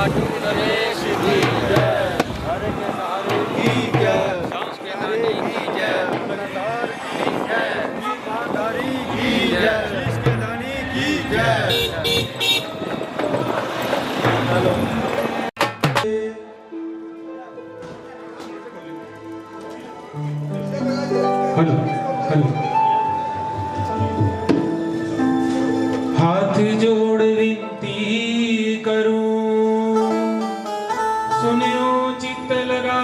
खाटू नरेश की जय, हरे के सहारे की जय, सांस के दानी की जय, बनदार की जय, ईमानदारी की जय, शीश के दानी की जय। Hello hello hello. हाथ जोड़ विनती करूं, सुनियो चित्त लगा,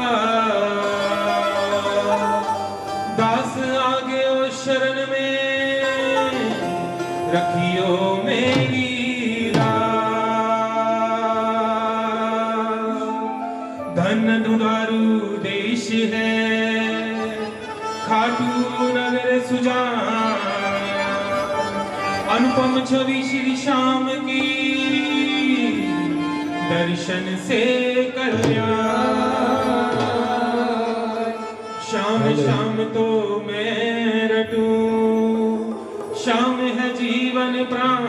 दास आगे ओ शरण में रखियो मेरी राह। धन दुधारू देश है खाटू नगर सुजान, अनुपम छवि श्री श्याम की दर्शन से कल्याण। श्याम श्याम तो मैं रटूं, श्याम है जीवन प्राण,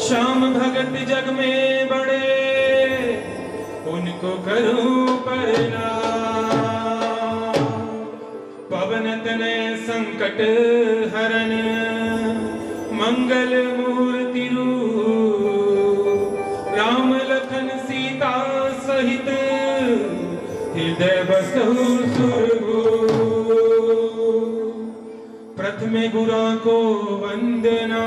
श्याम भगत जग में बड़े उनको करूं प्रणाम। पवन तनय संकट हरन मंगल मूर्ति रूप, राम लखन सीता सहित हृदय बसहु सुरभूप। प्रथमे गुरा को वंदना,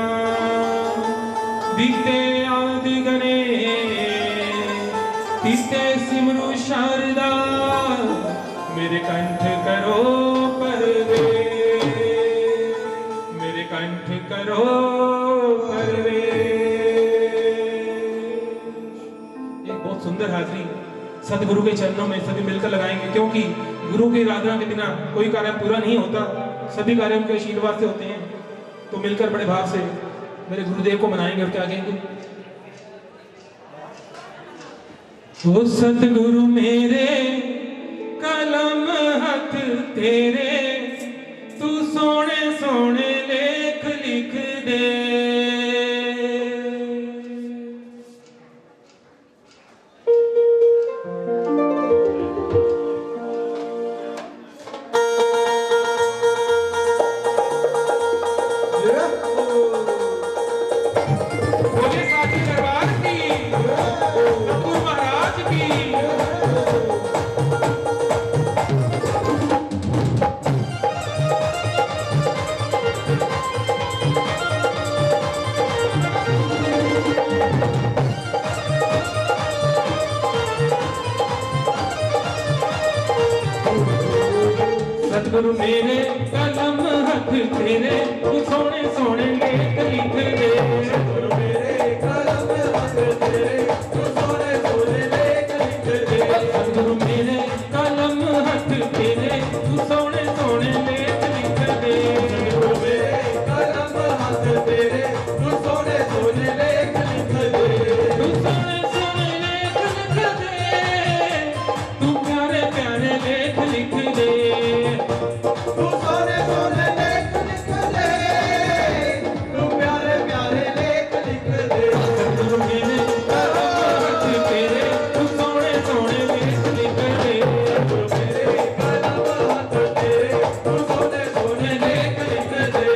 दिखते आदि गणे, तीसते सिमरु शारदा, मेरे कंठ करो परवेश, मेरे कंठ करो परवेश। एक बहुत सुंदर हाजरी सदगुरु के चरणों में सभी मिलकर लगाएंगे, क्योंकि गुरु की आराधना के बिना कोई कार्य पूरा नहीं होता, सभी कार्य उनके आशीर्वाद से होते हैं। तो मिलकर बड़े भाव से मेरे गुरुदेव को मनाएंगे और क्या कहेंगे। तो सतगुरु मेरे कलम हथ तेरे, तू सोने सोने लेख लिख दे। बोले साथी दरबार की, गुरु महाराज की। सतगुरु मेरे कलम हथ तेरे, तू सोने सोने लेख लिख दे। सतगुरु मेरे कलम हथ तेरे, तू सोने सोने लेख लिख दे। सतगुरु मेरे कलम हथ तेरे, तू सोने सोने लेख लिख दे। सतगुरु मेरे कलम हथ तेरे, तू सोने सोने लेख लिख दे। तू सोने सोने लेख लिख दे, तू प्यारे प्यारे लेख लिख दे। तू सोने सोने लेख लिख दे, तू प्यारे प्यारे लेख लिख दे। सतगुरु मेरे कलम हथ तेरे, तू सोने सोने लेख लिख दे। सतगुरु मेरे कलम हथ तेरे, तू सोने सोने लेख लिख दे।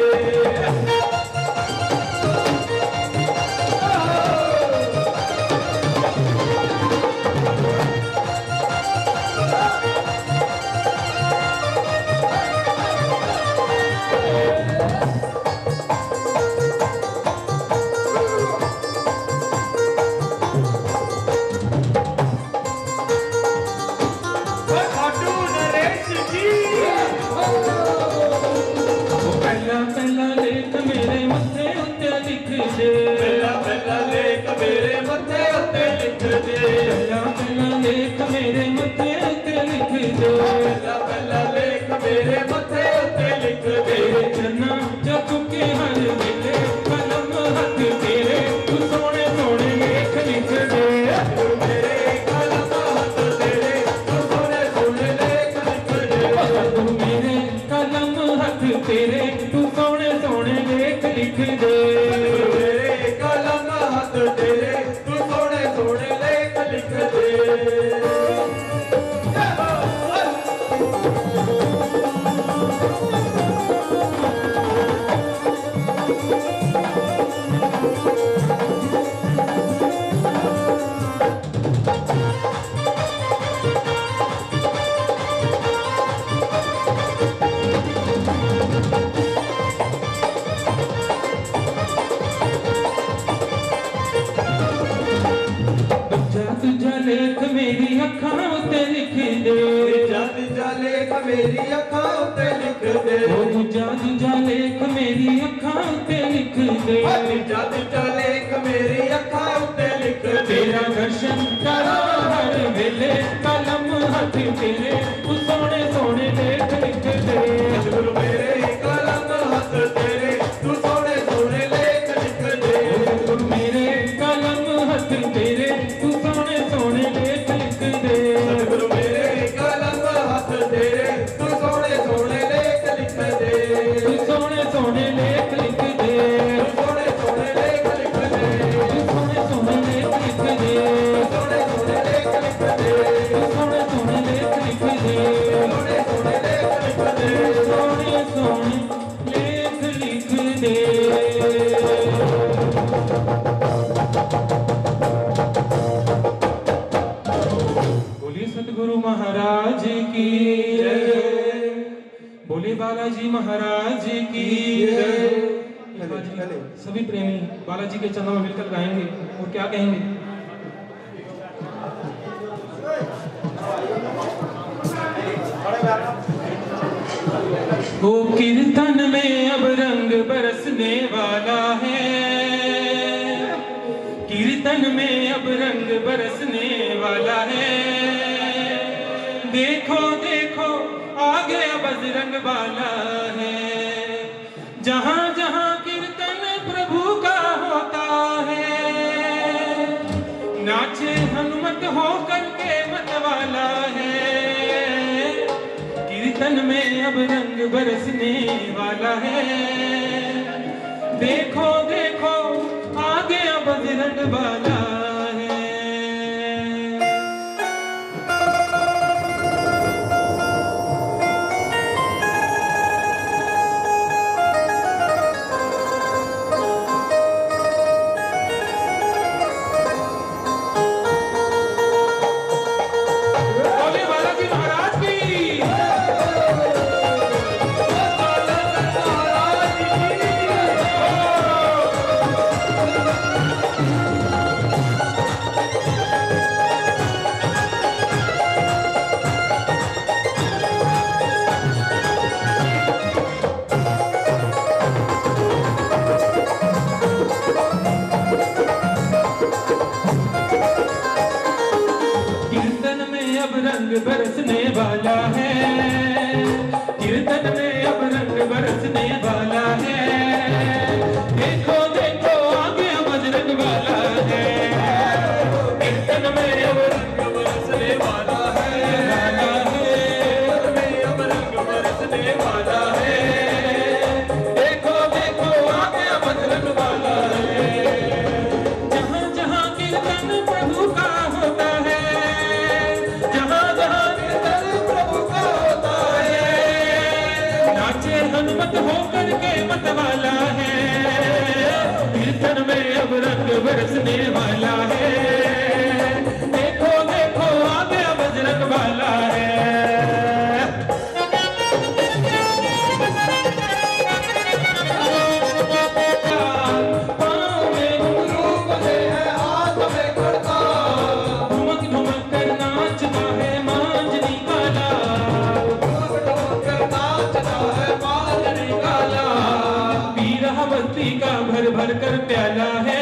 खाटू नरेश की पहला पहला लेख मेरे मत्थे उत्ते लिख दे। पहला पहला लेख मेरे मत्थे उत्ते लिख दे। पहला पहला लेख मेरे मत्थे उत्ते लिख दे। पहला पहला लेख मेरे मत्थे उत्ते लिख दे। चरना जप के हर वेले कलम हथ तेरे, तू सोने सोने लेख लिख दे। मेरे कलम हथ तेरे, तू सोने सोने लेख लिख दे। मेरे कलम हथ तेरे, तू सोने सोने लेख लिख दे। मेरे कलम हथ तेरे, तू सोने लेख मेरी अखां उत्ते लिख दे तीजा तीजा लेख मेरी अखां उत्ते लिख दे तेरा दर्शन करा हर वेले कलम हथ तेरे तू सोने सोने लेख लिख दे सतगुरु मेरे कलम हथ तेरे तू सोने सोने लेख लिख दे सतगुरु मेरे कलम हथ तेरे तू सोने सोने लेख लिख दे सतगुरु मेरे कलम हथ तेरे तू सोने सोने लेख लिख दे तू सोने सोने लेख लिख दे सोने सोने लेख लिख दे तू सोने सोने लेख लिख दे सोने सोने लेख लिख दे तू सोने सोने लेख लिख दे सोने सोने लेख लिख दे सोने सोने लेख लिख दे बोलिए सतगुरु महाराज की जय बोले बालाजी महाराज की जय सभी प्रेमी बालाजी के चरणों में मिलकर गाएंगे और क्या कहेंगे ओ कीर्तन में अब रंग बरसने वाला है कीर्तन में अब रंग बरसने वाला है देखो देखो आ गया बजरंग वाला है जहां जहां कीर्तन प्रभु का होता है नाचे हनुमत हो करके मत वाला है कीर्तन में अब रंग बरसने वाला है देखो देखो आ गया बजरंग वाला है बोले बालाजी महाराज की कीर्तन में अब रंग बरसने वाला है कीर्तन में अब रंग बरसने वाला है देखो देखो आ गया बजरंग वाला है कीर्तन में अब रंग बरसने वाला है में अब रंग बरसने वाला है देखो देखो आ गया बजरंग वाला है जहाँ जहाँ कीर्तन प्रभु का होता है जहाँ जहाँ कीर्तन प्रभु का होता है नाचे हनुमत होकर के मत वाला है कीर्तन में अब रंग बरसने वाला है देखो देखो आ गया बजरंग वाला है पाँव में रूप दे है हाथ में खड़का धुमक धुमक कर नाचता है मांझनी काला नाचता है मांझनी काला पीरा मस्ती का भर भर कर प्याला है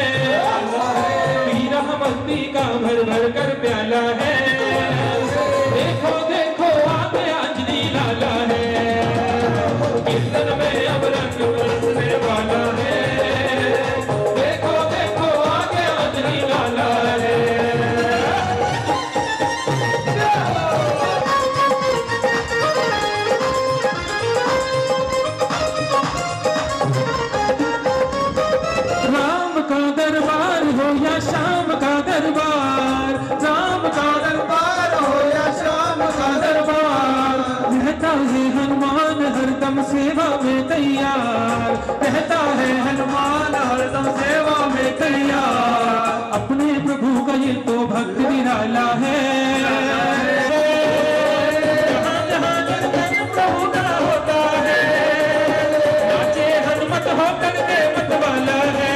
पीरा मस्ती का भर भर कर प्याला है देखो देखो आ गया अंजनी लाला है कीर्तन में अब रंग बरसने वाला है देखो देखो आ गया अंजनी लाला है राम का दरबार हो या श्याम का दरबार राम का दरबार हो या श्याम का दरबार रहता है हनुमान हरदम सेवा में तैयार रहता है हनुमान हरदम सेवा में तैयार अपने प्रभु का ये तो भक्त निराला है जहाँ जहाँ कीर्तन प्रभु का होता है नाचे हनुमत होकर के मत वाला है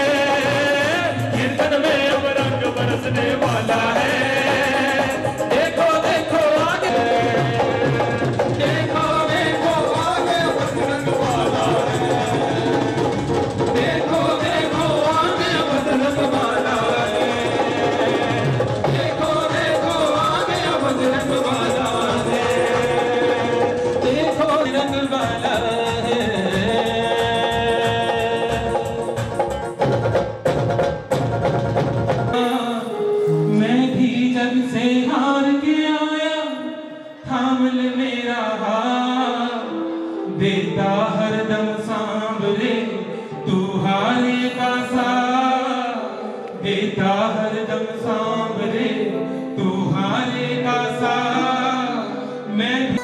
कीर्तन में अब रंग बरसने वाला है देखो देखो आगे देखो देखो आगे बजरंग वाला है तू हारे का साथ देता हरदम सांवरे, तू हारे का साथ मैं भी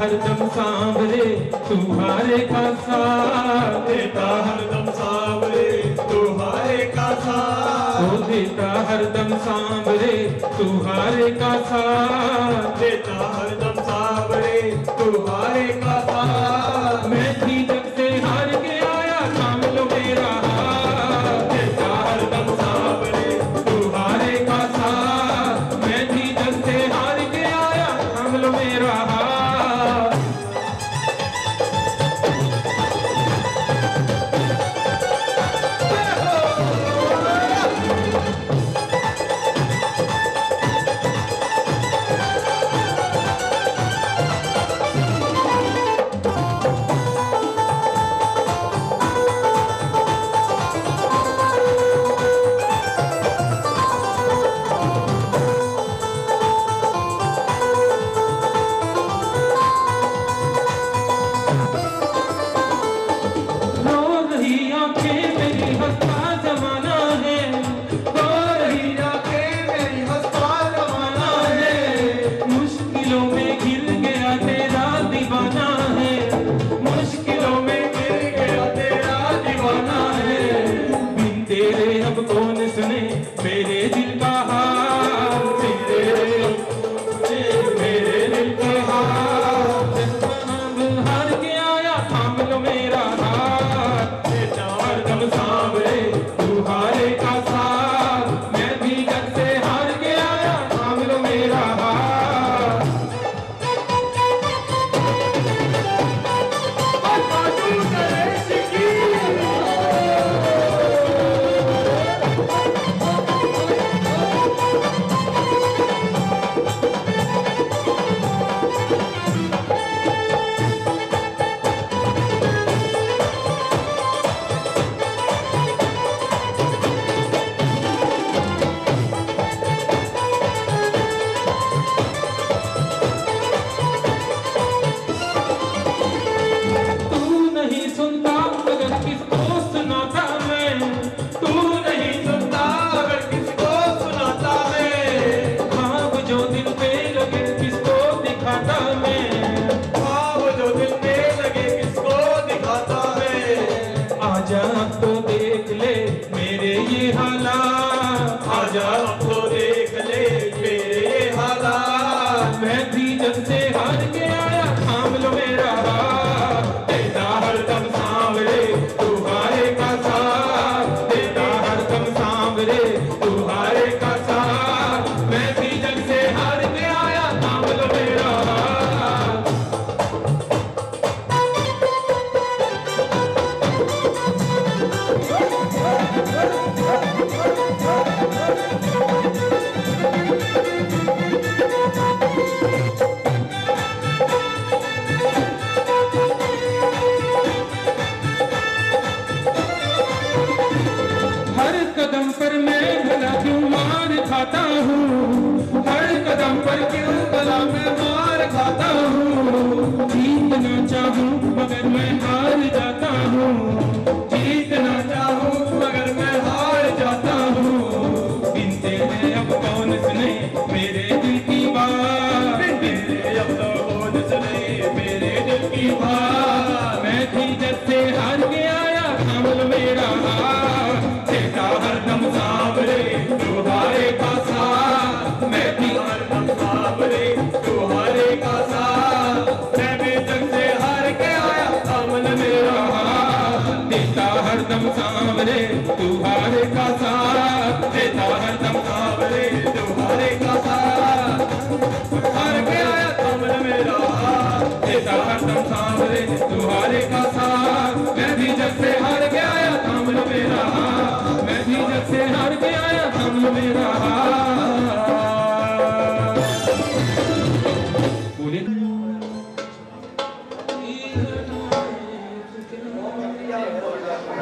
हरदम सांवरे, तुम्हारे का साथ देता हरदम सांवरे, तुम्हारे का साथ ओ देता हरदम सांवरे, तुम्हारे का साथ देता हरदम सांवरे, तुम्हारे का साथ मैं भी जब से हार के आया थाम लो मेरा हाथ, देता हरदम सांवरे, तुम्हारे का साथ मैं भी जब से हार के आया थाम लो मेरा हाथ। कौन सुने मेरे दिल का हाल, मेरे दिल का हाल, हार के आया थाम लो मेरा हाथ, हरदम सांवरे तू हारे का साथ मैं भी जब से हार के आया थाम लो मेरा हाथ। आजा अब तो देख ले मेरे ये हालात, आजा अब तो देख ले मेरे ये हालात, मैं भी जब से हार के आया थाम लो मेरा हाथ, देता हरदम सांवरे तुम्हारे का साथ, देता हरदम सांवरे तुम्हारे का साथ मैं भी जब से हार के आया थाम लो मेरा हाथ। हर कदम पर मैं भला क्यों मार खाता हूँ, हर कदम पर क्यों भला मैं मार खाता हूँ, जीतना चाहूँ मगर मैं हार जाता हूँ, जीतना चाहूँ मगर मैं हार जाता हूँ, बिन तेरे अब कौन सुने मेरे दिल की बात, मेरे अब तो कौन सुने मेरे दिल की बात, मैं भी जब से हार के आया थाम लो मेरा हाथ, देता हरदम सांवरे तुम्हारे का साथ मैं भी हरदम सांवरे तुम्हारे का साथ मैं भी जग से हार के आया थाम लो मेरा हाथ, देता हरदम सांवरे तुम्हारे का साथ, देता हरदम सांवरे तुम्हारे का साथ हार के आया थाम लो मेरा हाथ, देता हरदम सांवरे तुम्हारे का साथ मैं भी जब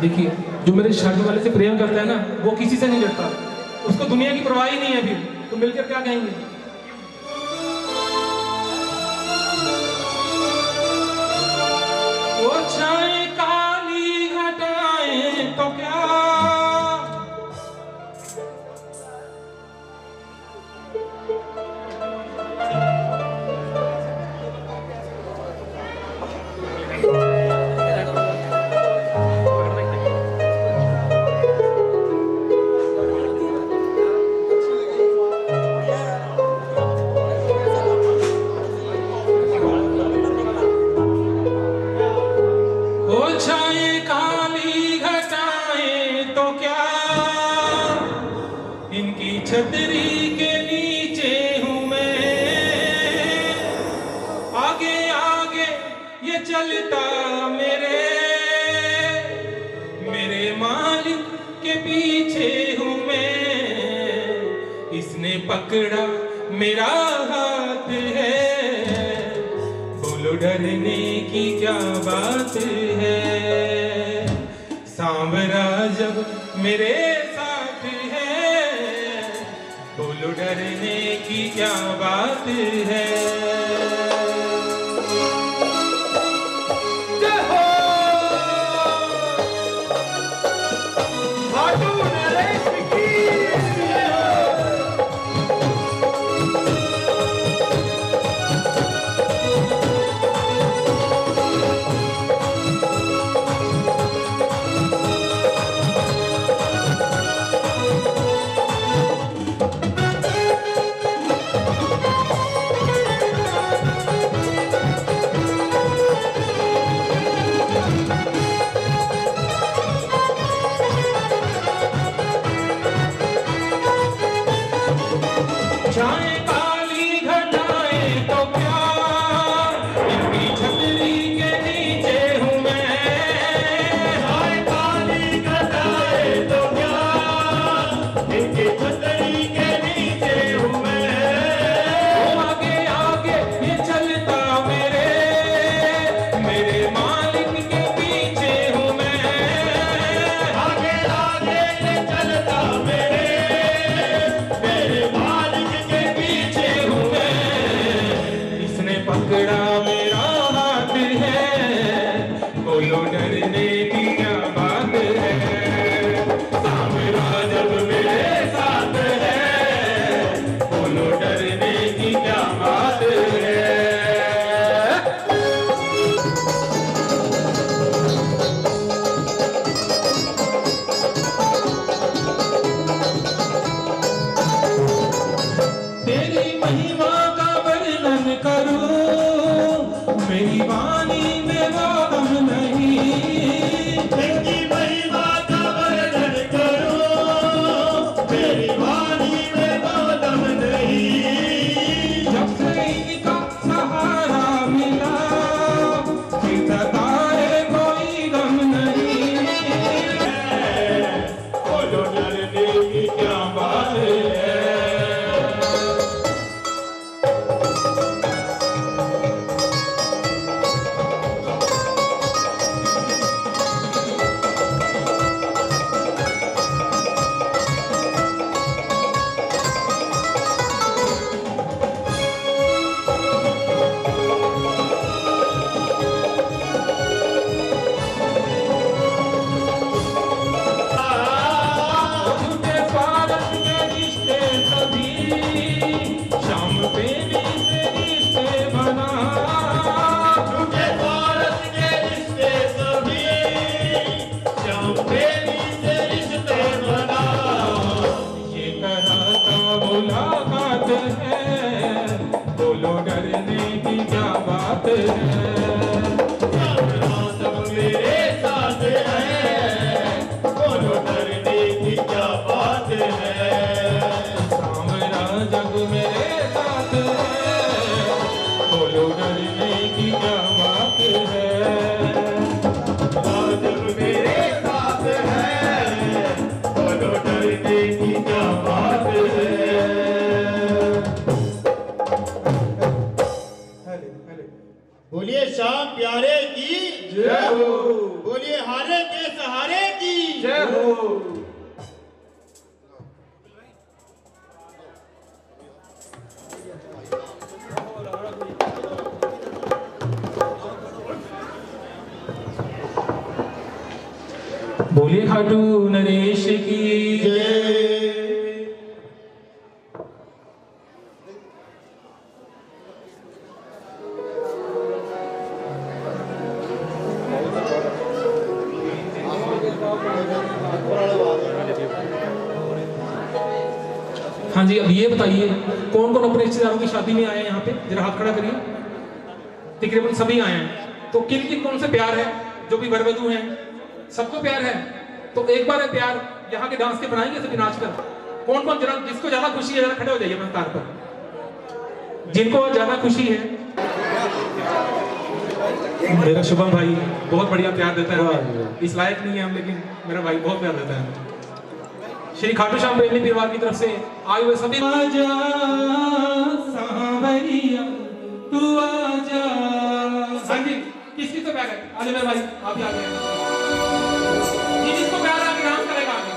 देखिए, जो मेरे शर्ट वाले से प्रेम करता है ना, वो किसी से नहीं डरता, उसको दुनिया की परवाह ही नहीं है। फिर तो मिलकर क्या कहेंगे? वो छाए काली घटाएं तो क्या, छतरी के नीचे हूं मैं, आगे आगे ये चलता मेरे मालिक के पीछे हूं मैं। इसने पकड़ा मेरा हाथ है, बोलो डरने की क्या बात है। सांवरा जब मेरे साथ है, बोलो डरने की क्या बात है। जय हो भाटू नरेश की। छाए काली घटाएं तो क्या, इनकी छतरी के नीचे हूं मैं। छाए काली घटाएं तो क्या, इनकी छतरी के नीचे हूं मैं। आगे आगे ये चलता मेरे मालिक के पीछे हूं मैं। आगे आगे ये चलता मेरे पकड़ा मेरा हाथ है, बोलो डरने की क्या बात है। सांवरा जब मेरे साथ है, बोलो डरने की क्या बात है। तेरी महिमा का वर्णन करूं, मेरी वाणी में वो दम नहीं। बोलिए हारे के सहारे की जय हो। बोले खाटू नरेश की जय। हाँ जी, अब ये बताइए कौन कौन अपने रिश्तेदारों की शादी में आए हैं यहाँ पे, जरा हाथ खड़ा करिए। तकरीबन सभी आए हैं। तो किन किन कौन से प्यार है, जो भी वरवधू हैं सबको प्यार है। तो एक बार है प्यार यहाँ के डांस के बनाएंगे सभी नाच कर। कौन कौन, जरा जिसको ज्यादा खुशी है जरा खड़े हो जाइए अपने तार पर, जिनको ज्यादा खुशी है। मेरा शुभम भाई बहुत बढ़िया प्यार देता है, इस लायक नहीं है हम, लेकिन मेरा भाई बहुत प्यार देता है। श्री खाटू श्याम प्रेमी परिवार की तरफ से आए हुए सभी। आजा सांवरिया तू आजा। हाँ जी, किसकी तो प्यार है? आजा मेरे भाई, आप ही आ गए। ये जिसको प्यार है डांस करेगा आगे।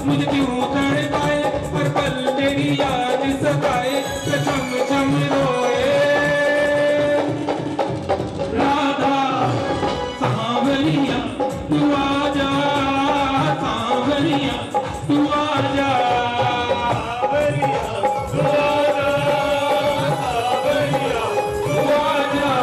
मुझे क्यों कर पाए पर पल तेरी याद सताए, छम छम रोए राधा सांवरिया तू आजा, सांवरिया तू आजा, सांवरिया तू आजा, सांवरिया तू आजा।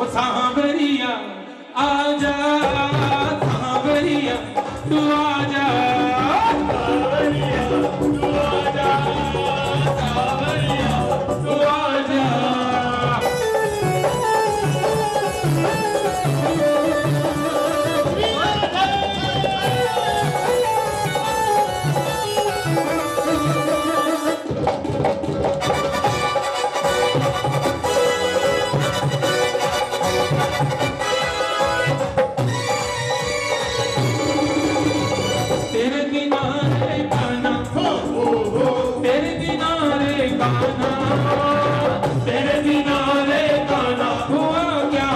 सांवरिया आजा, सांवरिया तू आजा, सांवरिया तू आजा, सांवरिया तू आजा। दीवाना तेरे बिना रे गाना हुआ क्या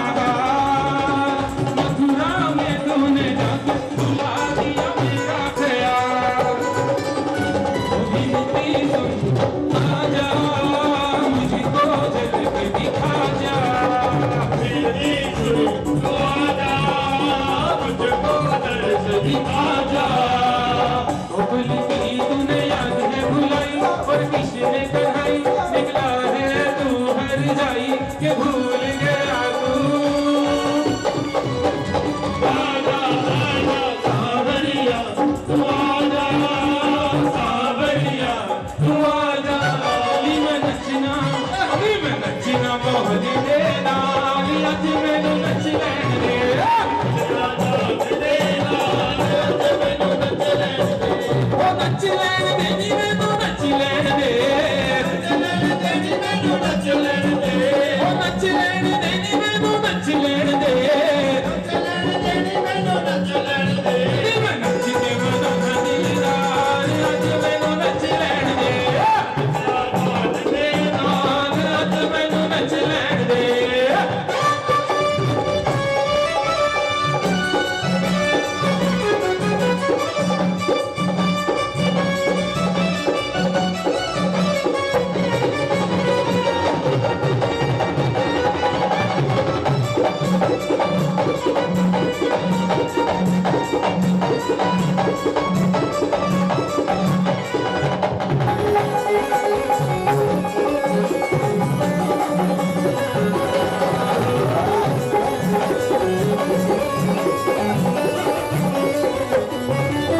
मथुरा में तूने जाके भुला दिया मेरा ख्याल विनती सुन आजा मुझको जल के दिखा जा विनती सुन आजा मुझको जल से दिखा जा भूल की तूने याद है भुलाई और किसने कढ़ाई निकला है तू हर जाई के भूल गया तू आजा आजा सावरिया तू आजा सावरिया तू आजा अली मैं नचना मोहनी देना आज मैनू नच लेने दे नच लेने दे नी मैनू नच लेने दे नच लेने दे नच लेने दे नी मैनू नच लेने दे मैं नच के मना दिलदार आज मैनू नच लेने दे आज मैनू नच लेने दे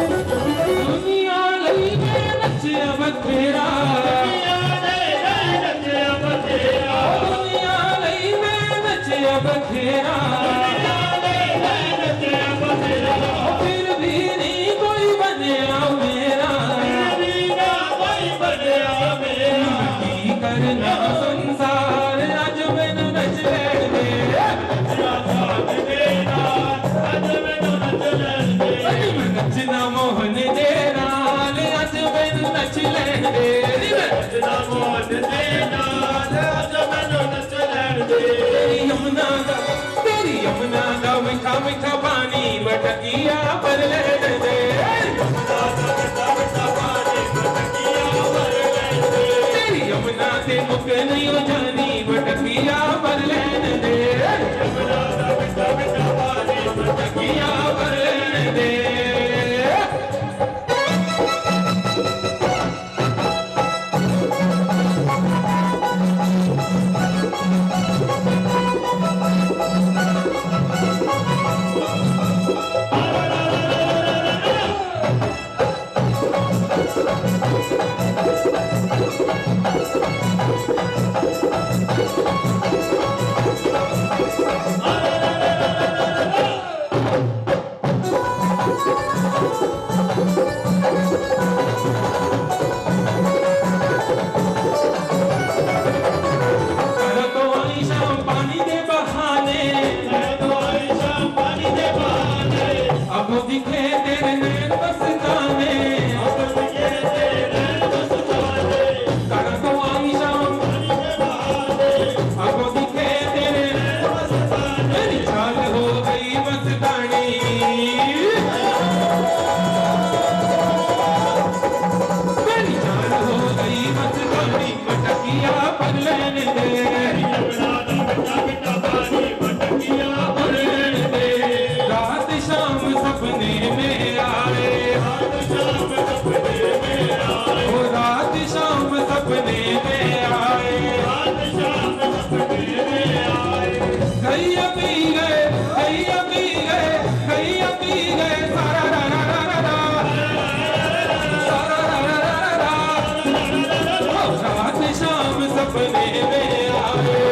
दुनिया लई मैं नचिया बथेरा दुनिया लई मैं नचिया बथेरा फिर भी नहीं कोई बनया मेरा की करना संसार आज मैनू नच लेने दे मैं नचना मोहन दे नाल आज मैनू नच लेने दे नचना मोहन दे नाल आज मैनू नच लेने दे तेरी यमुना का मीठा मीठा पानी मटकिया पर लेने दे तेरी यमुना ते मुक नहीं हो जानी मटकिया पर लेने दे मटकिया पर लेने दे अब दिखे तेरे नैन मस्ताने कर तो आई शाम अब दिखे तेरे नैन मस्ताने मेरी चाल हो गई मस्तानी मेरी चाल हो गई मस्तानी मटकिया पर लेने दे मटकिया पर लेने दे रात शाम सपने में आए रात शाम सपने में आए गैया पी गए गैया पी गए गैया पी गए सारा रा रा रा रा सारा रा रा रा रात शाम सपने में आए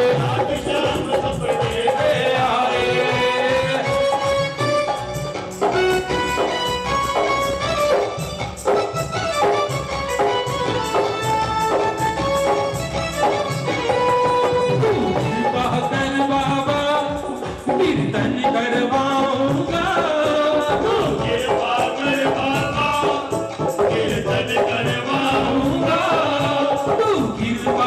कीर्तन करवाऊंगा कीर्तन करवाऊंगा तू कृपा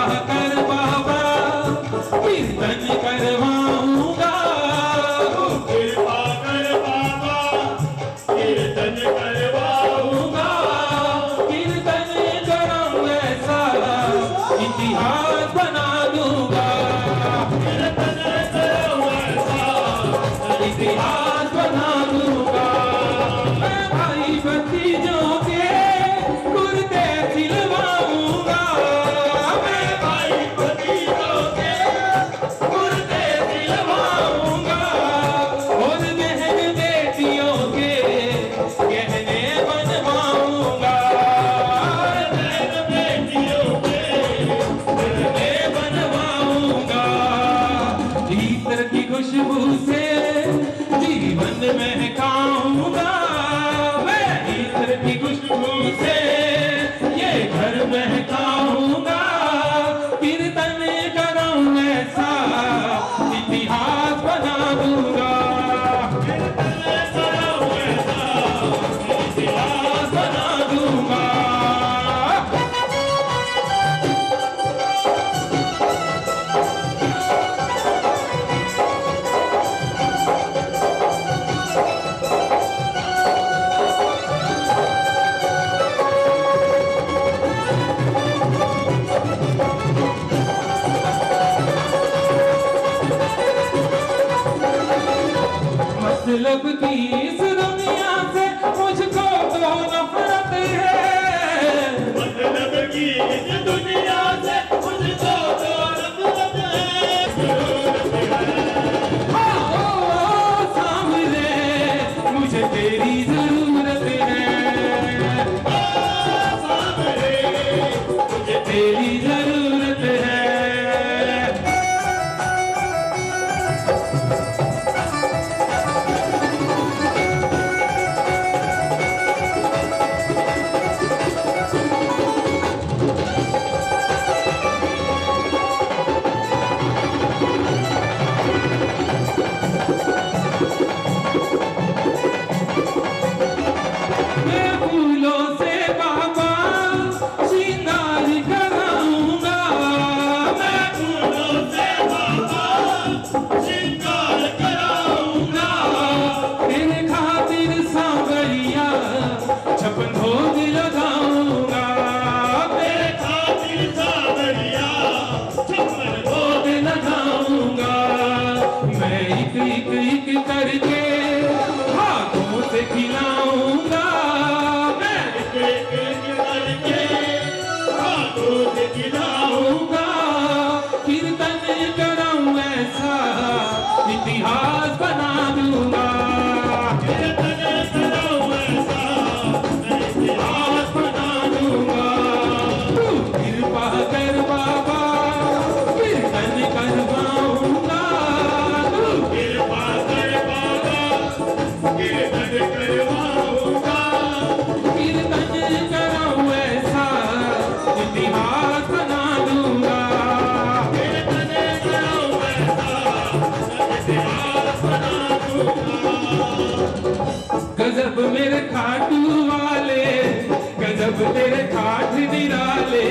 इतिहास बना दूंगा। मेरे तने करो ऐसा, इतिहास बना दूंगा। मैं भाई भतीजों के कुर्ते सिलवाऊंगा। मैं भाई भतीजों के कुर्ते सिलवाऊंगा। और बहन बेटियों के गहने बनवाऊंगा। बहन बेटियों के गहने बनवाऊंगा। इत्र की खुशबू से जीवन महकाऊंगा। मैं इत्र की खुशबू से ये घर महकाऊंगा। कीर्तन करूं ऐसा, इतिहास बना दूंगा। कीर्तन करूं ऐसा, इतिहास बना दूंगा। मतलब की इस दुनिया से मुझको तो नफरत है। मतलब की इस दुनिया से मुझको तो नफरत है। ओ सामने मुझे तेरी जरूरत है। सामने मुझे तेरी जरूरत है। मैं फूलों से बाबा श्रृंगार कराऊंगा। मैं फूलों से बाबा श्रृंगार कराऊंगा। तेरे खातिर सांवरिया छप्पन भोग लगाऊंगा। तेरे खातिर सांवरिया छप्पन भोग लगाऊंगा। मैं एक एक एक करके हाथों से खिलाऊंगा। मैं एक एक करके हाथों से खिलाऊंगा। कीर्तन कराऊं ऐसा, इतिहास बना दूंगा। कीर्तन कराऊं ऐसा, इतिहास बना दूंगा। तू कृपा कर बाबा, कीर्तन करवाऊंगा। तू कृपा कर बाबा, कीर्तन करवाऊंगा। कीर्तन कराऊं ऐसा, इतिहास बना दूंगा। कीर्तन कराऊं ऐसा, इतिहास बना दूंगा। गजब मेरे खाटू वाले, गजब तेरे खाट निराले।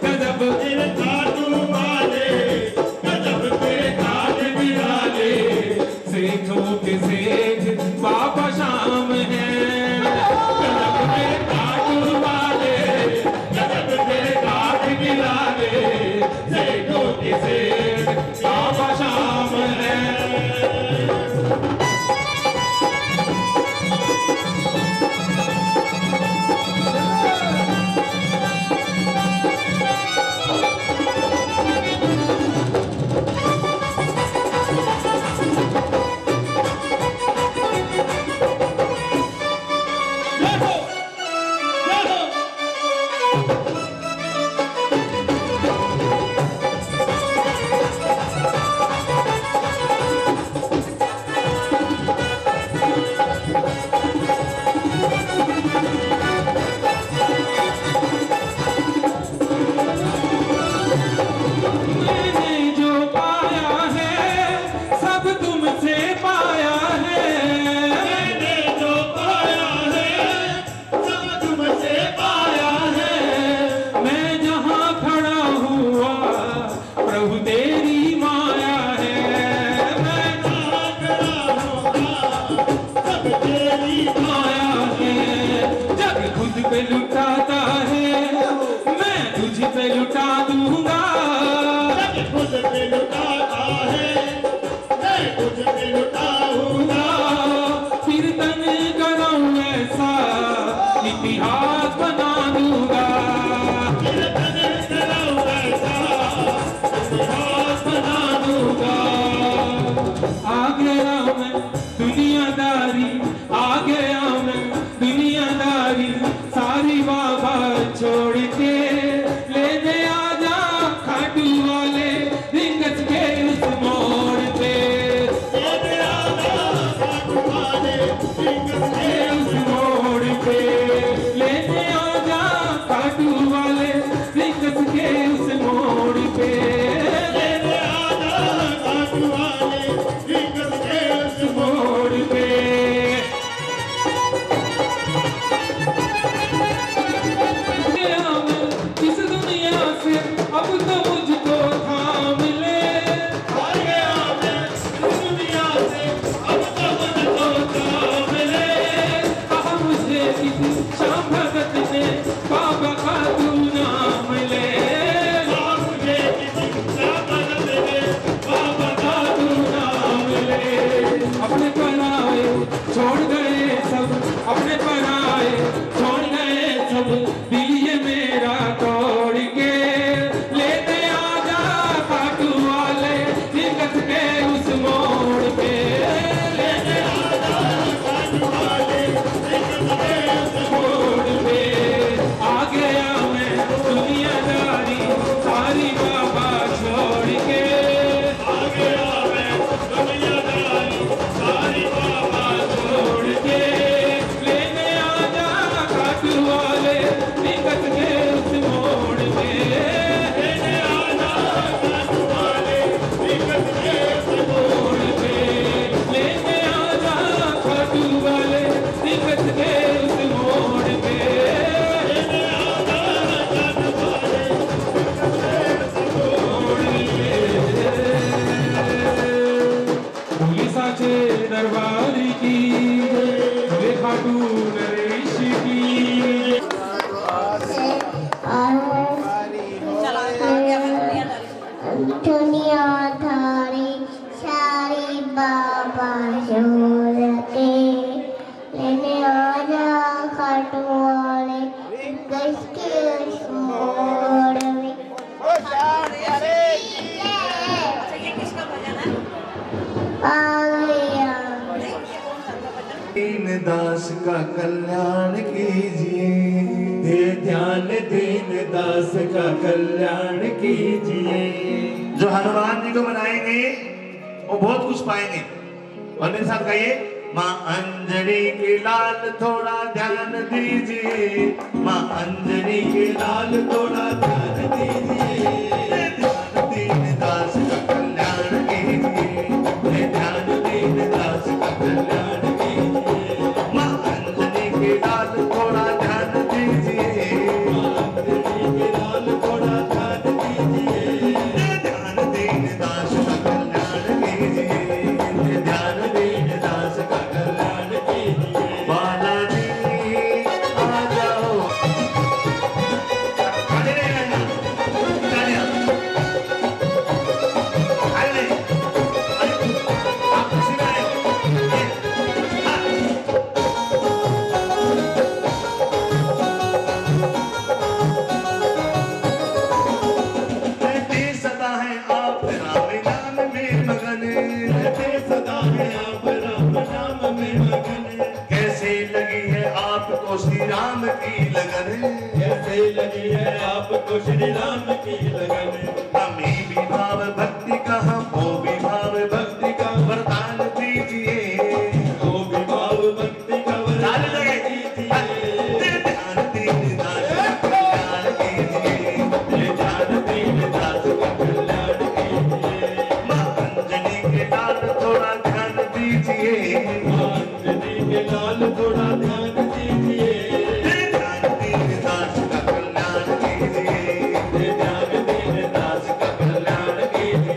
गजब तेरे खाटू वाले, गजब तेरे खाट निराले। सेठों के सेठ बाबा शाम है। गजब तेरे खाटू वाले, गजब तेरे खाट निराले। सेठों के सेठ बाबा शाम है। पे लुटाता है, मैं तुझ पे लुटा दूंगा। के लेने आजा खाटू वाले रिंगस के उस मोड़ पे लेने आजा खाटू वाले रिंगस के उस मोड़ पे लेने आजा खाटू वाले रिंगस के उस मोड़ पे लेने आजा खाटू वाले रिंगस के उस मोड़ पे इस दुनिया से अब तो मुझको थाम ले हार गया मैं इस दुनिया से अब तो मुझको थाम ले कहा मुझे किसी शाम भगत ने बाबा का तू नाम ले कहा मुझे किसी शाम भगत ने बाबा का तू नाम ले अपने पराए छोड़ गए सब अपने पराए छोड़ गए सब दिल ये मेरा तोड़ के लेते आजा खाटू वाले जिंगत के उस मोड़ पे लेते आजा खाटू वाले जिंगत के उस मोड़ पे आ गया मैं दुनियादारी सारी बाबा छोड़ के आ गया मैं दुनियादारी सारी बाबा छोड़ के लेने आजा खाटू वाले जिंगत के उस मोड़ पे लेने आजा खाटू वाले जिंगत के उस मोड़ पे लेने आजा खाटू वाले जिंगत के उस मोड़ पे लेने आजा खाटू वाले पुलिसाचे दरबारी की भोले खाटू नरेश की दुनियादारी सारी बाबा छोड़ के लेने आजा खाटू वाले गस के उस मोड़ में आ गया दीन दास का कल्याण कीजिए, दे ध्यान दीन दास का कल्याण कीजिए। जो हनुमान जी को मनाएंगे वो बहुत कुछ पाएंगे। और मेरे साथ कहिए, माँ अंजनी के लाल थोड़ा ध्यान दीजिए, माँ अंजनी के लाल थोड़ा ध्यान दीजिए। ध्यान दीन दास का कल्याण कीजिए, ध्यान दीन दास का कल्याण कीजिए। माँ अंजनी के लाल थोड़ा ध्यान दीजिए, माँ अंजनी के लाल थोड़ा ध्यान दीजिए। ध्यान दीन दास का कल्याण कीजिए, ध्यान दीन दास का कल्याण कीजिए। बालाजी आ जाओ, खड़े नहीं रहना, तालियां। अरे आप खुशी में आए हो? हाँ। रहते सदा है आप राम नाम में मगन, रहते सदा है आप राम नाम में मगन। कैसे लगी है आपको श्री राम की लगन, कैसे लगी है आपको श्री राम की लगन। हमें भी भाव भक्ति का, हमको भी भाव भक्ति का वरदान दीजिए, तो भी भाव भक्ति का ताली वरदान लगे। कीजिए। ध्यान दीन दास का कल्याण कीजिए, ध्यान दीन दास का कल्याण कीजिए। माँ अंजनी के लाल थोड़ा ध्यान दीजिए, माँ अंजनी के लाल थोड़ा ध्यान दीजिए। ध्यान दीन दास का कल्याण कीजिए, ध्यान दीन दास का कल्याण कीजिए।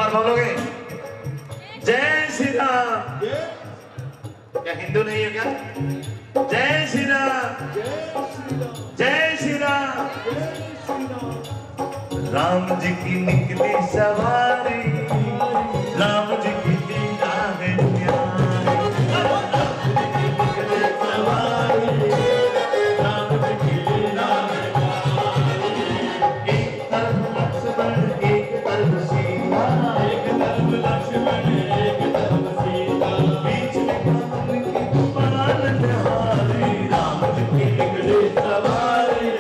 बार बोलोगे जय श्री राम। क्या हिंदू नहीं है क्या? जय श्री राम, जय श्री राम। राम जी की निकली सवारी, राम जी की लीला है प्यारी। राम जी की लीला है प्यारी। एक तरफ लक्ष्मण एक तरफ सीता, एक तरफ लक्ष्मण एक तरफ सीता, बीच में कमल की पालन हारी। राम जी की निकली सवारी,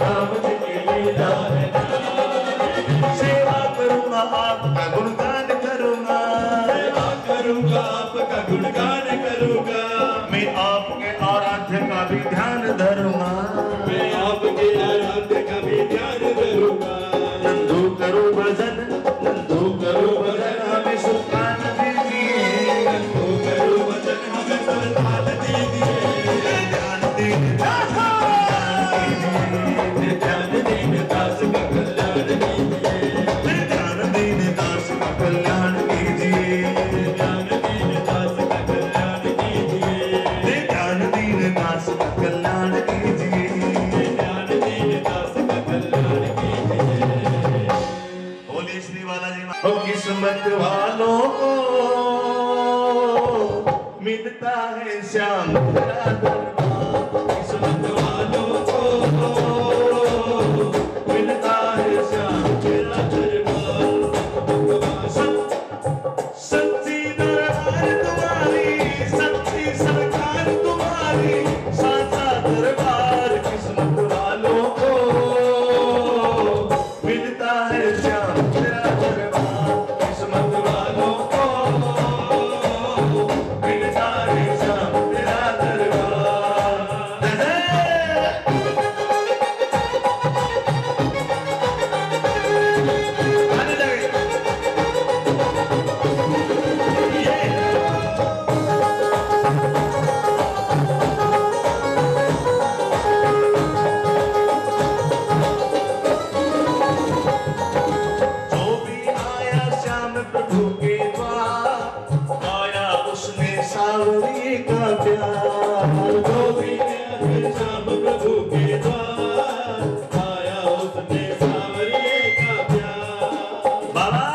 राम जी की लीला है प्यारी। सेवा करूंगा आपका गुणगान करूंगा, सेवा करूंगा आपका गुणगान करूंगा। मैं आपके आराध्य का भी ध्यान धरूंगा, मैं आपके आराध्य का भी ध्यान धरूंगा। नंदू करो भजन, नंदू करो भजन हमें सुल्तान दीजिए, नंदू करो भजन हमें सुल्तान दीजिए। ध्यान दीन दास ध्यान दीन दास का कल्याण कीजिए, ध्यान दीन दास का कल्याण कीजिए, ध्यान दीन दास का कल्याण कीजिए, ध्यान दीन दास का कल्याण कीजिए, ध्यान दीन दास का कल्याण कीजिए। बोले श्री बालाजी महाराज। ओ किस्मत वालों को मिलता है श्याम तेरा दरबार, किस्मत वालों को मिलता है श्याम तेरा दरबार। सच्ची दरबार तुम्हारी, सच्ची सरकार तुम्हारी, साचा दरबार। किस्मत वालों को मिलता है श्याम तेरा दरबार, किस्मत वालों को मिलता है श्याम तेरा दरबार। आने लगे जो भी आया श्याम प्रभु के द्वार, पाया उसने सावरी का प्यार। जो भी आया श्याम प्रभु के द्वार, पाया उसने सावरी का प्यार। बाबा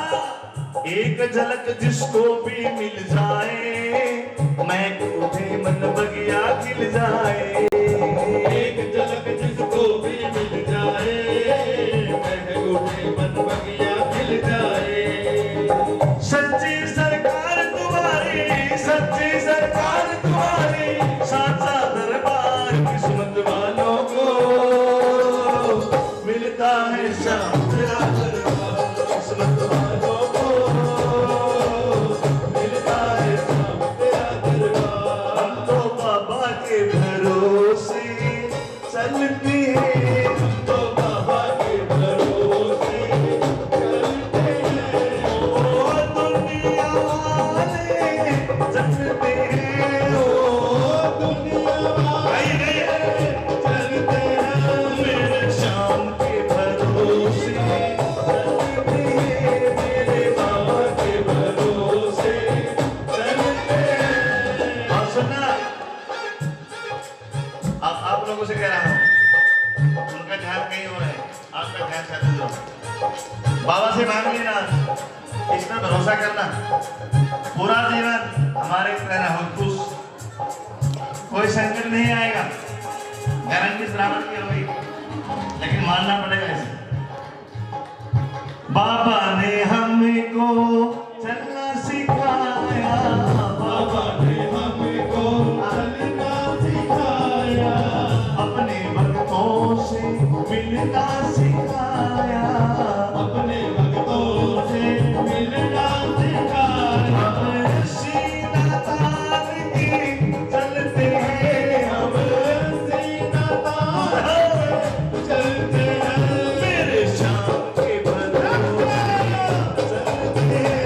एक झलक जिसको भी मिल जाए, मैं उठे मन बगिया खिल जाए। एक झलक जिसको भी मिल जाए, मैं उठे मन बगिया खिल जाए। सच्ची सरकार तुम्हारी, सच्ची सरकार तुम्हारी, साचा दरबार। किस्मत वालों को मिलता है श्याम तेरा दरबार, किस्मत वालों को मिलता है श्याम तेरा दरबार। हम तो बाबा के भरोसे चलते हैं, हम तो बाबा के भरोसे चलते हैं। ओ दुनिया वाले चलते हैं, ओ दुनिया वाले चलते हैं। मेरे श्याम के भरोसे चलते हैं, मेरे बाबा के भरोसे चलते हैं। और सुनना, अब आप लोगों से कह रहा हूँ, उनका ध्यान कहीं हो रहा है, आपका ध्यान शायद इधर हो। बाबा से मांग लेना, इस पर भरोसा करना, पूरा जीवन हमारे रहना हो खुश, कोई संकट नहीं आएगा। गारंटी बराबर की होगी, लेकिन मानना पड़ेगा इसे। बाबा ने हमको चलना सिखाया, बाबा ने हमको चलना सिखाया, अपने भक्तों से मिलना सिखाया, अपने भक्तों से मिलना सिखाया। हम सीना तान की चलते हैं, हम सीना तान चलते हैं। मेरे श्याम के भरोसे चलते हैं,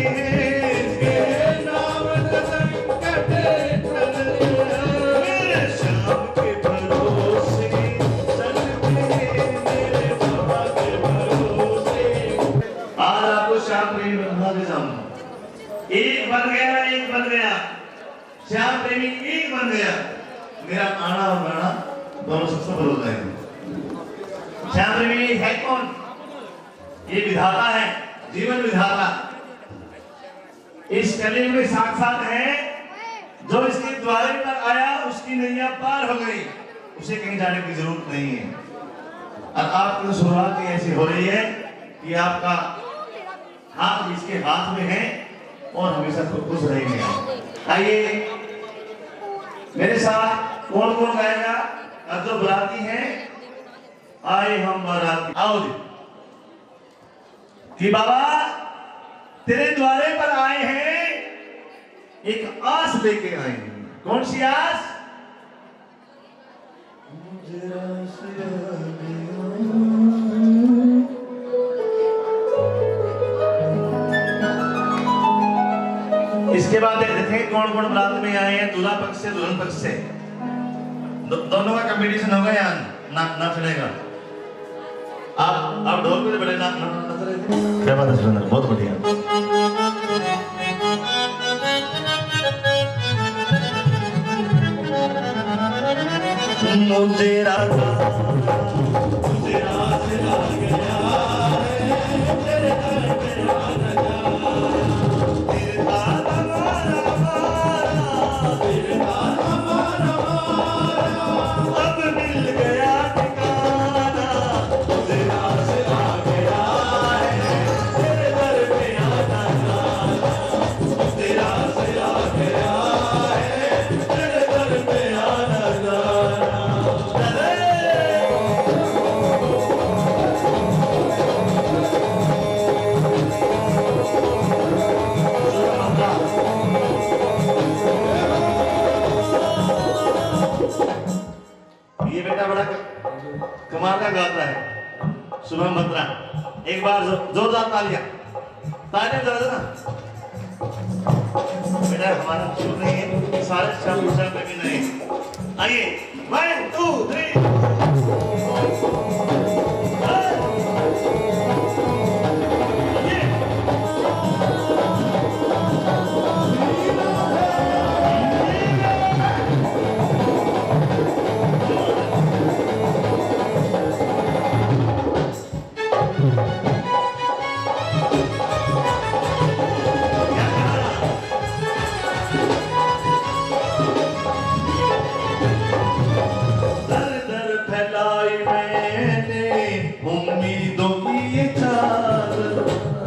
हैं इसके नाम संकट मेरे श्याम के भरोसे चलते मेरे बाबा के भरोसे। आज आपको श्याम प्रेमी बना के जाऊंगा। एक बन गया श्याम प्रेमी एक बन गया। मेरा आना और गाना दोनों सफल हो जाएंगे। श्याम प्रेमी है कौन? ये विधाता है, जीवन विधाता। इस कलयुग में साक्षात है। जो इसके द्वारे पर आया उसकी नैया पार हो गई, उसे कहीं जाने की जरूरत नहीं है। और आपकी शुरुआत ऐसी हो रही है कि आपका हाथ इसके हाथ में है और हमेशा खुश रहेंगे। आइए मेरे साथ कौन कौन गाएगा? अब जो बुलाती है आए हम बाराती। आओ जी कि बाबा तेरे द्वारे पर आए हैं, एक आस लेके आए हैं। कौन सी आस? इसके बाद देखें कौन कौन बारात में आए हैं। दूल्हा पक्ष से दुल्हन पक्ष से दोनों का कंपटीशन होगा या ना चलेगा? आप ढोल पे बड़े ना चले। क्या बात है सुरेंद्र, बहुत बढ़िया। मुझे राजा मुझे राज ला गया है तेरे दर पे आना जा। तेरे दादा मारा मारा तेरे दादा मारा मारा अब मिल गया ठिकाना। मुझे राज ला गया है तेरे दर पे आना जा। मुझे राज ला गया है तेरे दर पे आना जा। ये बेटा बड़ा कमाल का गाता है, शुभम बत्रा। एक बार जोरदार तालियां जरा देना। बेटा हमारा शुरू नहीं है, सारे श्याम प्रेमी नहीं। आइए 1 2 3 उम्मीदों की ये चादर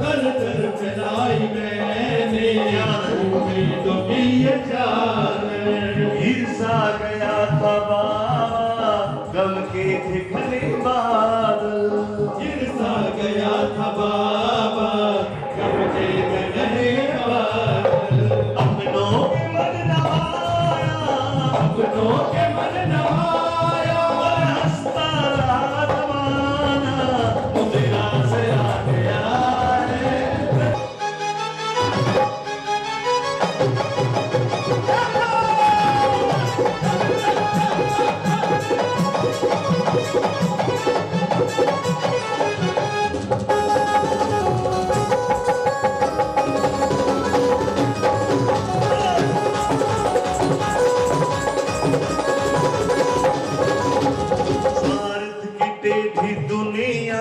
दर दर फैलाई मैंने उम्मीदों की ये चादर। गिरसा गया था बाबा गम के थे घने बादल। गिरसा गया था बाबा गम के घने बादल। अपनों के मन नवाया अपनों के मन नवाया हंसता रहा जमाना। मुझे राज आ गया है। स्वार्थ की टेढ़ी दुनिया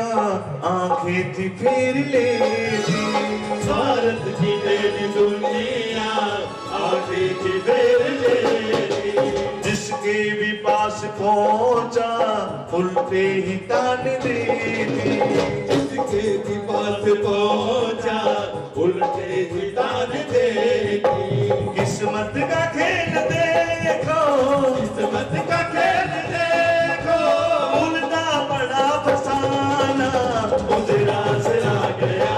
आंखें थी फेर लेती। स्वार्थ की टेढ़ी दुनिया आंखें थी फेर लेती। जिसके भी पास पहुंचा उल्टे ही तान देती। जिसके भी पास पहुंचा उल्टे ही तान देती। किस्मत का खेल देखो किस्मत का खेल देखो उल्टा पड़ा फसाना। मुझे राज आ गया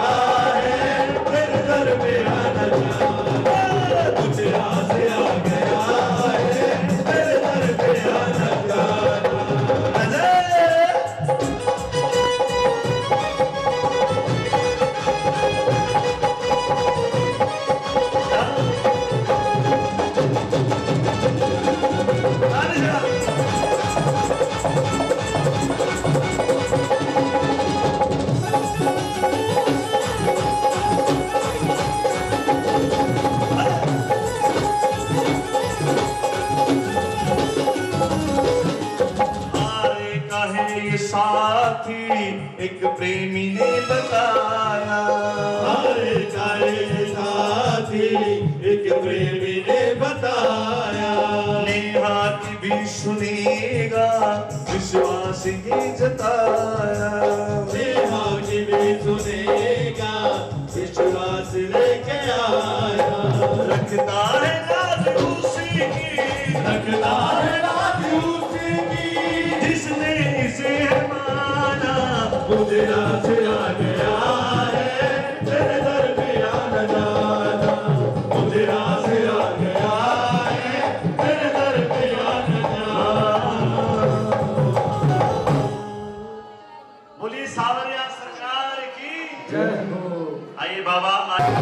है तेरे दर पे आना जा। मुझे राज आ गया है तेरे दर पे आना जा। आए कहे ये साथी एक प्रेमी ने बताया, आए कहे ये साथी एक प्रेमी ने बताया, नेहा की भी सुनेगा विश्वास ये जताया, नेहा की भी सुनेगा विश्वास लेके आया, रखता है राज उसी की, रखता है राज उसी की, जिसने इसे माना मुझे राज आ गया है तेरे दर पे आना जाना, मुझे राज आ गया है तेरे दर पे आना जाना। बोलिए सावरिया सरकार की जय हो। आइए बाबा आइए।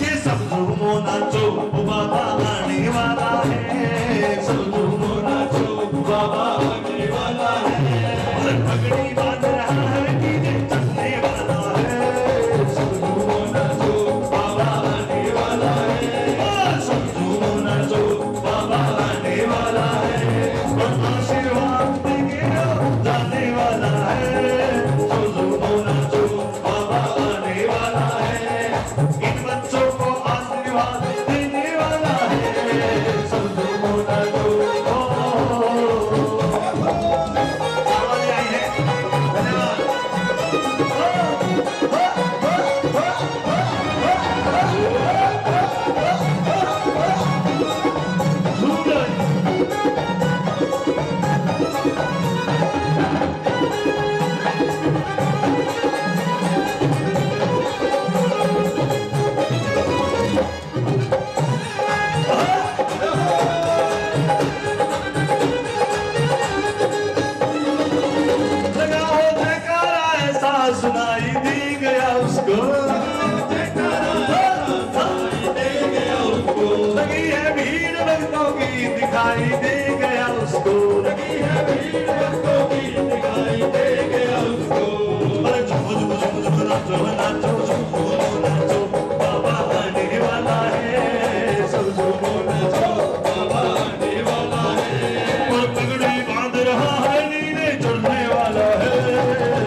ये सब झूमो नाचो बाबा आने वाला है, सब झूमो नाचो बाबा आने वाला है, और पगड़ी बांध रहा है डीजे चलने वाला है, सब झूमो नाचो बाबा आने वाला है, सब झूमो नाचो बाबा आने वाला है, और आशीर्वाद देंगे जाने वाला है, सब झूमो नाचो बाबा आने वाला है, इन बच्चों को आशीर्वाद देने वाला है, सब झूमो नाचो। आवाज़ आई है, धन्यवाद। झूम जाए। लगाओ जयकारा ऐसा सुनाई दी गया उसको, लगी है भीड़ भक्तों की दिखाई दे गया उसको, लगी है भीड़ भक्तों की दिखाई दे गया उसको, अरे झूम झूम झूम झूम नाचो नाचो झूमो नाचो बाबा आने वाला है, सब झूमो नाचो बाबा आने वाला है, और पगड़ी बांध रहा है नीले चढ़ने वाला है,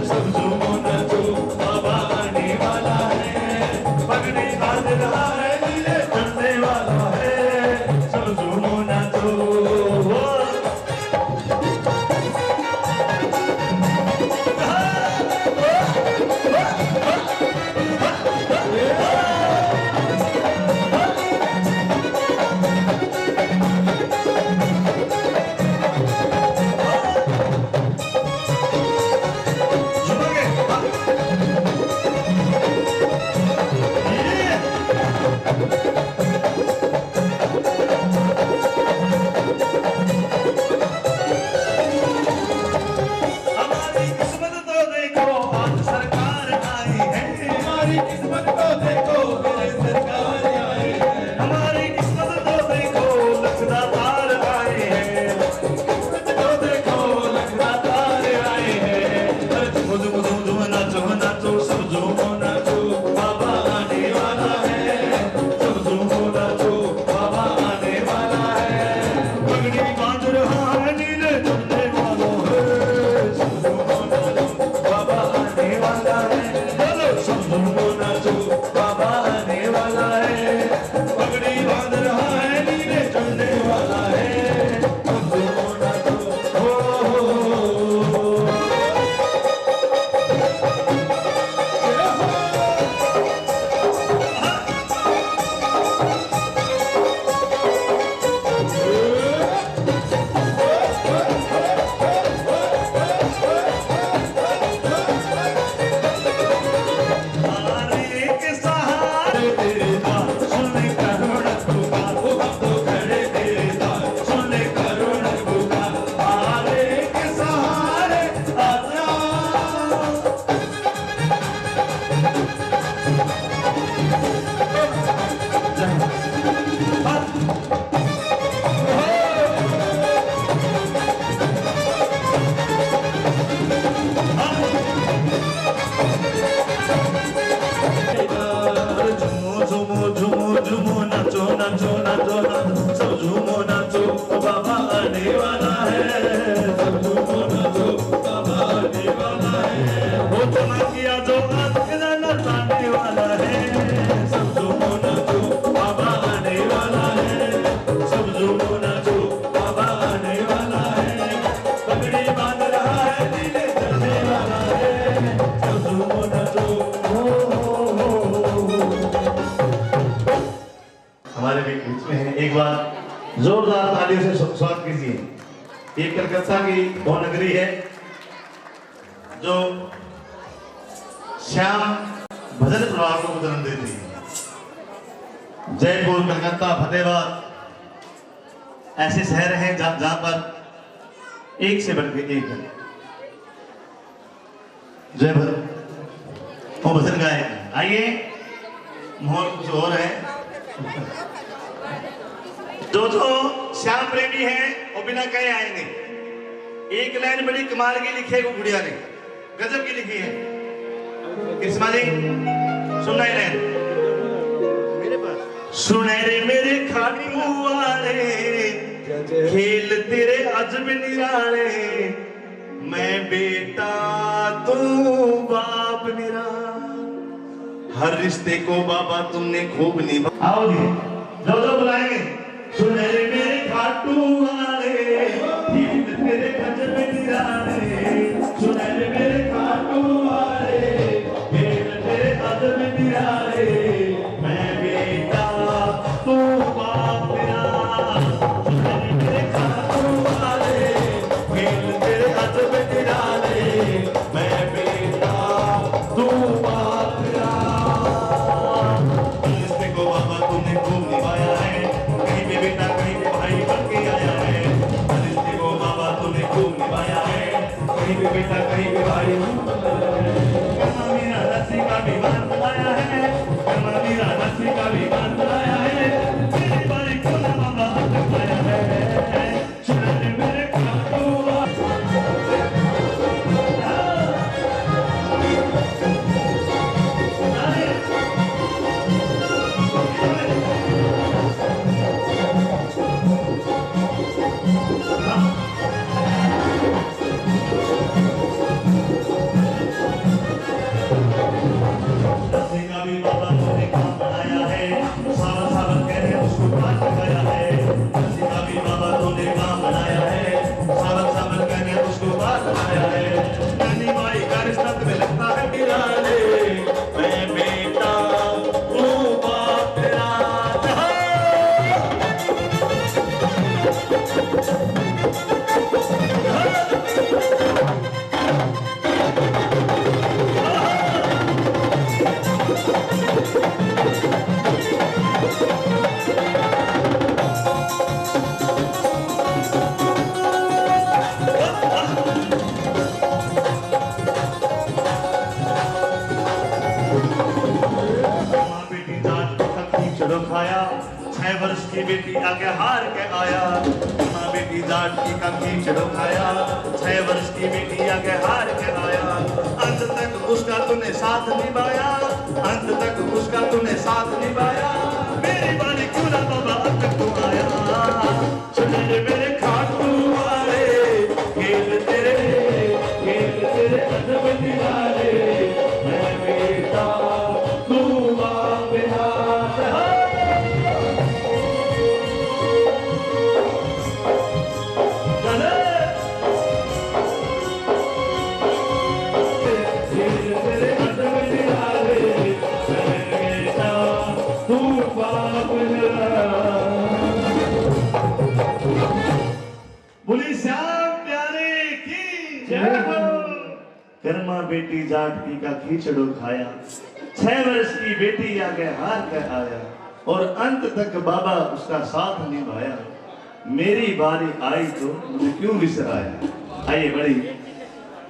सब झूमो नाचो बाबा आने वाला है, पगड़ी बांध रहा है नीले चढ़ने वाला है, सब झूमो नाचो। हमारी किस्मत तो देखो आज सरकार आई है, हमारी किस्मत को देखो मेरे सरकार आए हैं, हमारी किस्मत तो देखो लखदातार आए हैं, किस्मत को देखो लखदातार आए हैं, अरे झूम झूम झूम झूम नाचो नाचो सब झूमो नाचो बाबा आने वाला है, सब झूमो नाचो बाबा आने वाला है, पगड़ी बांध रहा है नीले चढ़ने वाला है, सब झूमो नाचो बाबा आने वाला है, बोलो सब झूमो नाचो बाबा आने वाला है, पगड़ी बांध रहा है नीले चढ़ने वाला है, सब झूमो नाचो हो। एक बार जोरदार तालियों से स्वागत कीजिए। ये कलकत्ता की वो नगरी है जो श्याम भजन प्रभाव को जन्म देती है। जयपुर, कलकत्ता, फतेहाबाद ऐसे शहर हैं जहां पर एक से बढ़ के एक है। जय भर वो भजन गाए। आइए, माहौल कुछ और है। जो श्याम प्रेमी है वो बिना कहे आएंगे। एक लाइन बड़ी कमाल की लिखी है वो गुड़िया ने, गजब की लिखी है। किस्मा जी सुनना ही लाइन। सुने रे मेरे खाटू वाले, खेल तेरे अजब निराले, मैं बेटा तू बाप मेरा, हर रिश्ते को बाबा तुमने खूब निभा। आओ जी, जो बुलाएंगे। सुने रे मेरे खाटू वाले, खेल तेरे अजब निराले, सुने रे मेरे खाटू वाले, खेल तेरे अजब निराले, मैं बेटा तू बाप मेरा, सुने रे मेरे खाटू वाले, खेल तेरे अजब निराले, मैं बेटा तू बाप मेरा। रिश्ते को बाबा तुमने खूब निभाया है, कहीं पे बेटा कहीं पे भाई बन के आया है। रिश्ते को बाबा तुमने खूब निभाया है, कहीं पे बेटा कहीं पे भाई। कर्मा मीरा रस्सी का विमान बनाया है, कर्मा मीरा रस्सी का विमान बनाया है, मेरी बारी को ना बाबा बनाया है। सुने मेरे खाटू खाया, 6 वर्ष की बेटी आगे हार के आया। माँ बेटी जाट की का खींचड़ो खाया, 6 वर्ष की बेटी आगे हार के आया। अंत तक उसका तूने साथ निभाया, अंत तक उसका तूने साथ निभाया, मेरी बारी क्यों ना बाबा अब तक तू आया। सुने रे मेरे खाटू वाले, खेल तेरे अजब निराले, मैं बेटा तू बाप मेरा। बोली श्याम प्यारे की जय हो। कर्मा बेटी जाट की का खींचड़ो खाया, 6 वर्ष की बेटी आगे हार कर आया, और अंत तक बाबा उसका साथ निभाया, मेरी बारी आई तो मुझे क्यों विसराया। आइए, बड़ी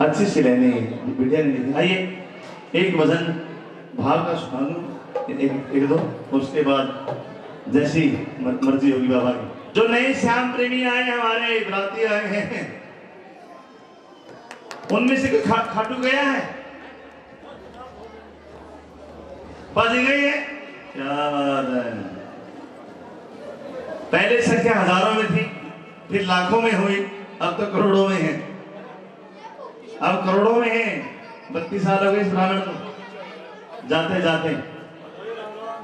अच्छी सी लाइनें बिटिया ने लिखी। आइए, एक भजन भाव का सुना दूं, एक दो, उसके बाद जैसी मर्जी होगी बाबा की। जो नए श्याम प्रेमी आए, हमारे बराती आए हैं, उनमें से कोई खाटू गया है? बाजी गई है? क्या बात है। पहले संख्या हजारों में थी, फिर लाखों में हुई, अब तो करोड़ों में है। अब करोड़ों में है। 32 साल हो गए इस ब्राह्मण को जाते जाते,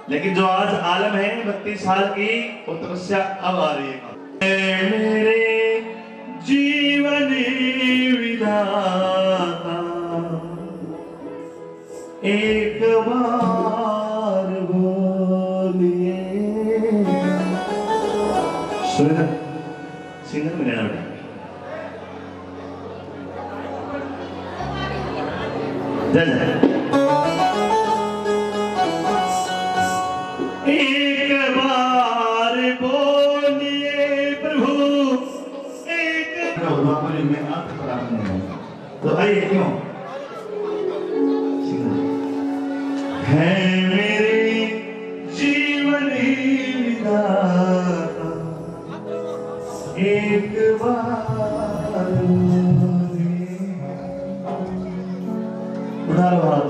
लेकिन जो आज आलम है 32 साल की, वो तपस्या अब आ रही है। मेरे जीवन विधाता एक बार बोलिए, सुरेंद्र सिंगर में लेना बेटा जय जय एक बार बोलिए प्रभु एक में आप प्राप्त नहीं होगा तो आइए क्यों है मेरे जीवन ही विधाता एक बार उधार बात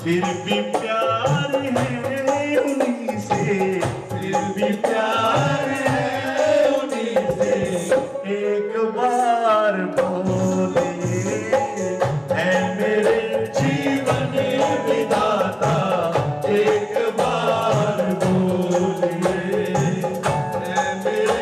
फिर भी प्यार है उन्हीं से फिर भी प्यार है उन्हीं से एक बार बोलिए है मेरे जीवन विधाता एक बार बोलिए है मेरे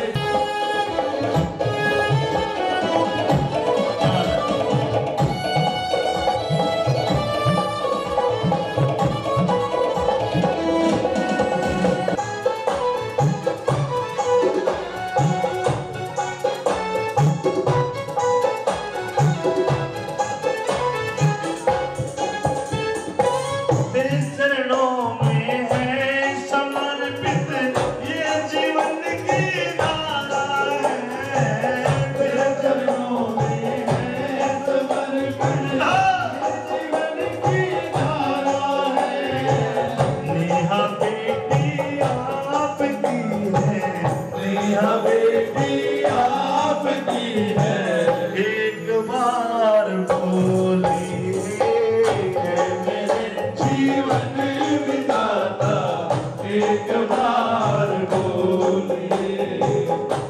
एक बार बोलिए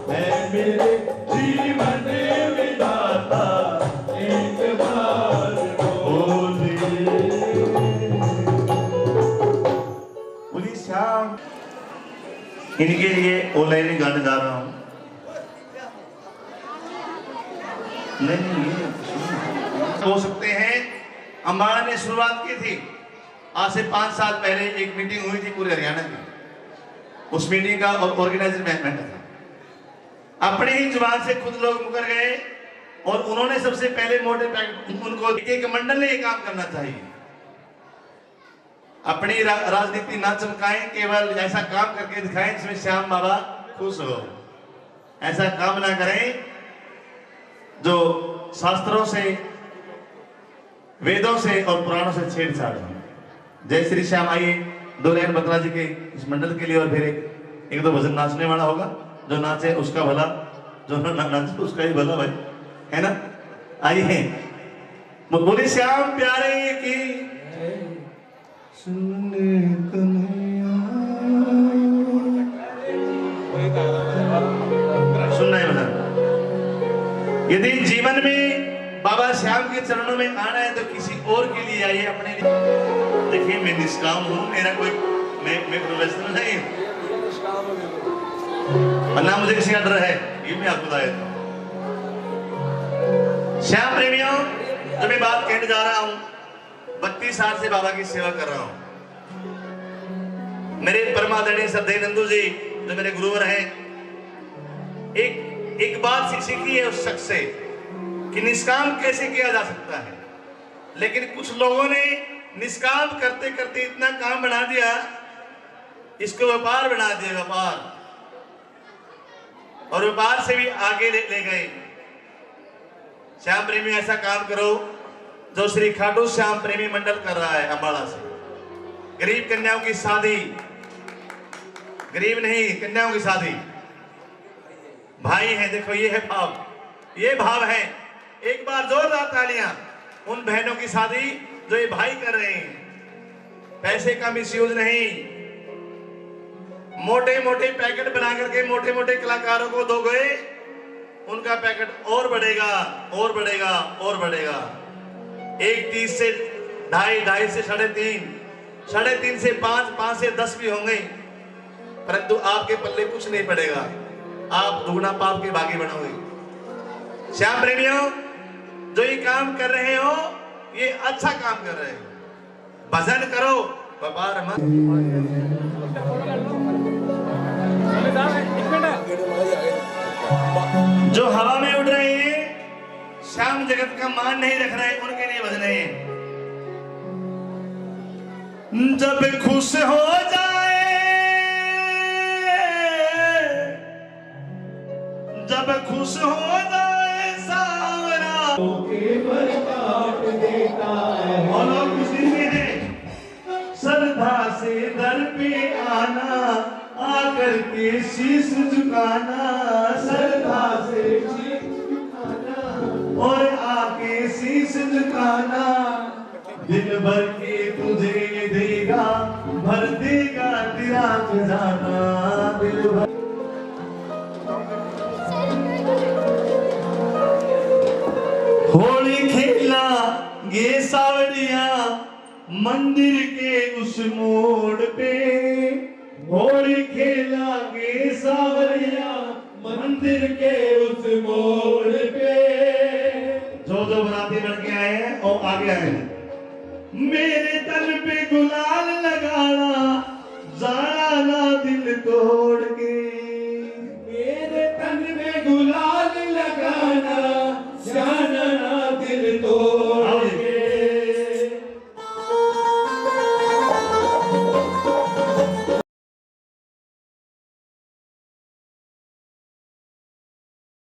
है मेरे जीवन विधाता एक बार बोलिए। बोलिए श्याम इनके लिए ऑनलाइन गाने गा रहा हूँ। नहीं हो सकते हैं। अंबाला ने शुरुआत की थी आज से 5 साल पहले। एक मीटिंग हुई थी पूरे हरियाणा की। उस मीटिंग का ऑर्गेनाइजर मैं था। अपने ही जुबान से खुद लोग मुकर गए और उन्होंने सबसे पहले मोटे उनको एक मंडल ने ये काम करना चाहिए। अपनी राजनीति ना चमकाएं, केवल ऐसा काम करके दिखाएं जिसमें श्याम बाबा खुश हो। ऐसा काम ना करें जो शास्त्रों से, वेदों से और पुराणों से छेड़छाड़ है। जय श्री श्याम। आइए 2 लाइन बकरा जी के इस मंडल के लिए, और फिर एक दो भजन नाचने वाला होगा। जो नाचे उसका भला, जो ना नाचे उसका ही भला भाई, है ना। आइए बोले श्याम प्यारे की सुनना है भजन। यदि जीवन में बाबा श्याम के चरणों में आना है तो किसी और के लिए आइए, अपने लिए। देखिए मैं निष्काम हूँ, मेरा कोई मैं प्रोफेशनल नहीं हूँ, और ना मुझे किसी का डर है, ये मैं आपको बता देता हूँ। श्याम प्रेमियों, जो मैं बात कहने जा रहा हूँ, 32 साल से बाबा की सेवा कर रहा हूँ। मेरे परमादरणीय श्रद्धेय नंदू जी जो मेरे गुरुवर हैं, एक बात सीखी है उस शख्स से कि निष्काम कैसे किया जा सकता है। लेकिन कुछ लोगों ने निष्काम करते करते इतना काम बना दिया, इसको व्यापार बना दिया, व्यापार, और व्यापार से भी आगे ले गए। श्याम प्रेमी ऐसा काम करो जो श्री खाटू श्याम प्रेमी मंडल कर रहा है अम्बाड़ा से। गरीब कन्याओं की शादी, गरीब नहीं कन्याओं की शादी, भाई है, देखो ये है भाव, ये भाव है। एक बार जोरदार तालियां उन बहनों की शादी जो ये भाई कर रहे हैं। पैसे का मिसयूज नहीं, मोटे मोटे पैकेट बना करके मोटे मोटे कलाकारों को दोगे, उनका पैकेट और बढ़ेगा और बढ़ेगा और बढ़ेगा। 1.30 से 2.5, 2.5 से 3.5, 3.5 से 5, 5 से 10 भी होंगे, परंतु आपके पल्ले कुछ नहीं पड़ेगा, आप दुगना पाप के भागी बनोगे। श्याम प्रेमियों, जो ये काम कर रहे हो, ये अच्छा काम कर रहे हो। भजन करो, व्यापार मत। जो हवा में उड़ रहे हैं, श्याम जगत का मान नहीं रख रहे, उनके लिए भजन है। जब खुश हो जाए, जब खुश हो जाए सावरा, और लोग कुछ दिन में है, श्रद्धा से दर पे आना, आकर के शीश झुकाना, श्रद्धा से शीश झुकाना, और आके शीश झुकाना, दिल भर के तुझे देगा, भर देगा तेरा खजाना, दिल भर। होली खेला गे सावरिया मंदिर के उस मोड़ पे, होली खेला गे सावरिया मंदिर के उस मोड़ पे। जो बराती लड़के आए हैं और आगे आए हैं, मेरे तन पे गुलाल लगाना, जाना ना दिल को